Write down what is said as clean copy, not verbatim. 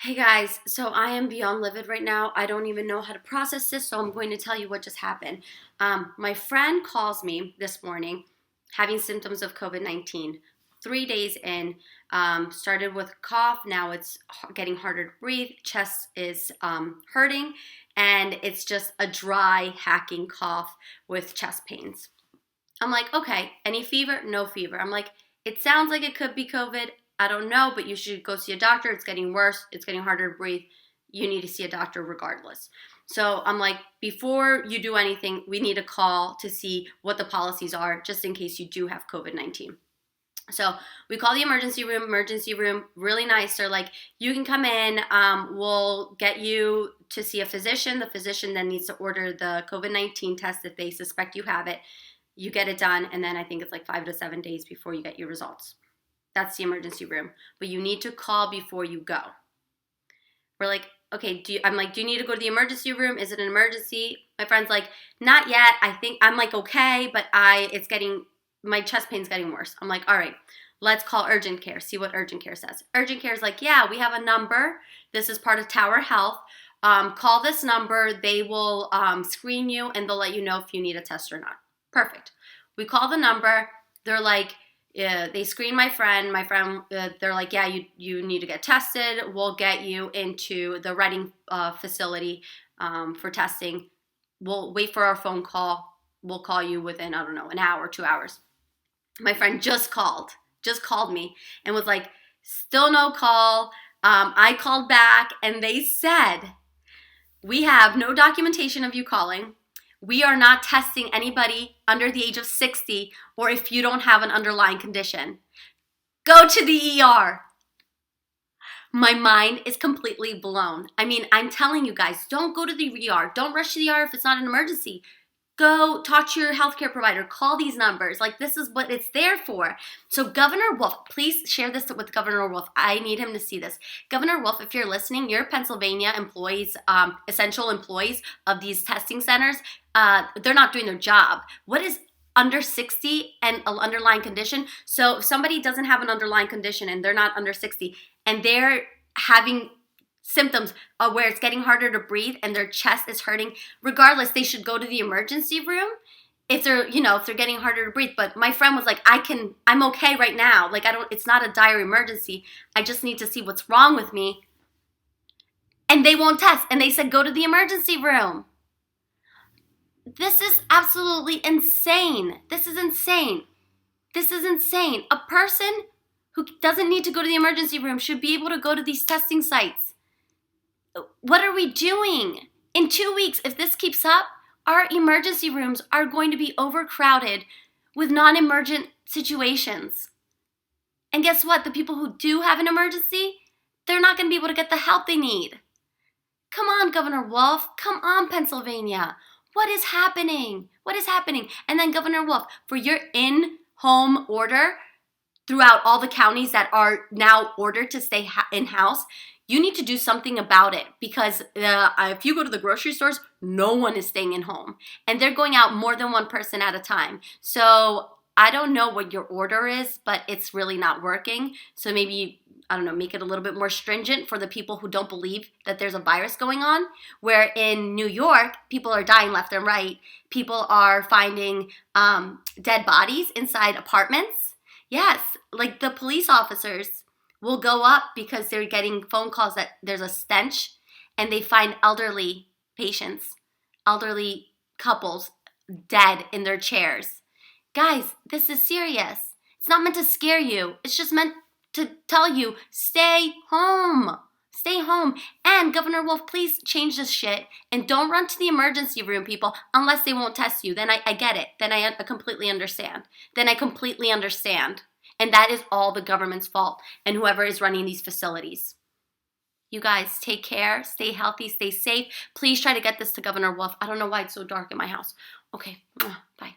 Hey guys, so I am beyond livid right now. I don't even know how to process this, so I'm going to tell you what just happened. My friend calls me this morning having symptoms of COVID-19. 3 days in, started with cough, now it's getting harder to breathe, chest is hurting, and it's just a dry, hacking cough with chest pains. I'm like, okay, any fever? No fever. I'm like, it sounds like it could be COVID. I don't know, but you should go see a doctor. It's getting worse. It's getting harder to breathe. You need to see a doctor regardless. So I'm like, before you do anything, we need a call to see what the policies are, just in case you do have COVID-19. So we call the emergency room, really nice. They're like, you can come in, we'll get you to see a physician. The physician then needs to order the COVID-19 test if they suspect you have it. You get it done, and then I think it's like 5 to 7 days before you get your results. That's the emergency room. But you need to call before you go. We're like, okay, I'm like, do you need to go to the emergency room? Is it an emergency? My friend's like, not yet. I think I'm like, okay, but my chest pain's getting worse. I'm like, all right, let's call urgent care, see what urgent care says. Urgent care is like, yeah, we have a number. This is part of Tower Health. Call this number. They will screen you, and they'll let you know if you need a test or not. Perfect. We call the number. They're like, they screen my friend. They're like, yeah, you need to get tested. We'll get you into the Reading facility for testing. We'll wait for our phone call. We'll call you within, I don't know, an hour, 2 hours. My friend just called me and was like, still no call. I called back and they said, we have no documentation of you calling. We are not testing anybody under the age of 60 or if you don't have an underlying condition. Go to the ER. My mind is completely blown. I mean, I'm telling you guys, don't go to the ER. Don't rush to the ER if it's not an emergency. Go talk to your healthcare provider. Call these numbers. Like, this is what it's there for. So Governor Wolf, please share this with Governor Wolf. I need him to see this. Governor Wolf, if you're listening, you're Pennsylvania employees, essential employees of these testing centers. They're not doing their job. What is under 60 and an underlying condition? So if somebody doesn't have an underlying condition and they're not under 60 and they're having symptoms where it's getting harder to breathe and their chest is hurting, regardless, they should go to the emergency room if they're getting harder to breathe. But my friend was like, I'm okay right now. Like, it's not a dire emergency. I just need to see what's wrong with me. And they won't test. And they said, go to the emergency room. This is absolutely insane. This is insane. A person who doesn't need to go to the emergency room should be able to go to these testing sites. What are we doing? In 2 weeks, if this keeps up, our emergency rooms are going to be overcrowded with non-emergent situations. And guess what? The people who do have an emergency, they're not going to be able to get the help they need. Come on, Governor Wolf. Come on, Pennsylvania. What is happening? And then Governor Wolf, for your in-home order throughout all the counties that are now ordered to stay in-house, you need to do something about it, because if you go to the grocery stores, no one is staying in home. And they're going out more than one person at a time. So I don't know what your order is, but it's really not working. So maybe, I don't know, make it a little bit more stringent for the people who don't believe that there's a virus going on. Where in New York, people are dying left and right. People are finding dead bodies inside apartments. Yes, like the police officers will go up because they're getting phone calls that there's a stench, and they find elderly patients, elderly couples dead in their chairs. Guys, this is serious. It's not meant to scare you. It's just meant to tell you, stay home. Stay home. And Governor Wolf, please change this shit and don't run to the emergency room, people, unless they won't test you. Then I get it. Then I completely understand. And that is all the government's fault and whoever is running these facilities. You guys, take care, stay healthy, stay safe. Please try to get this to Governor Wolf. I don't know why it's so dark in my house. Okay, bye.